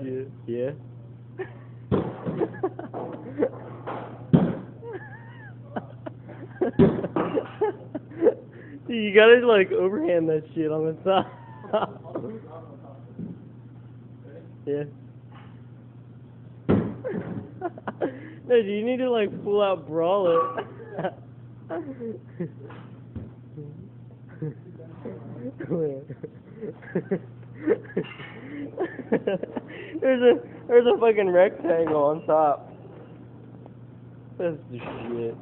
Shit. Yeah. Dude, you gotta like overhand that shit on the top. Yeah. No, dude, you need to like full out brawl it. there's a fucking rectangle on top. That's the shit.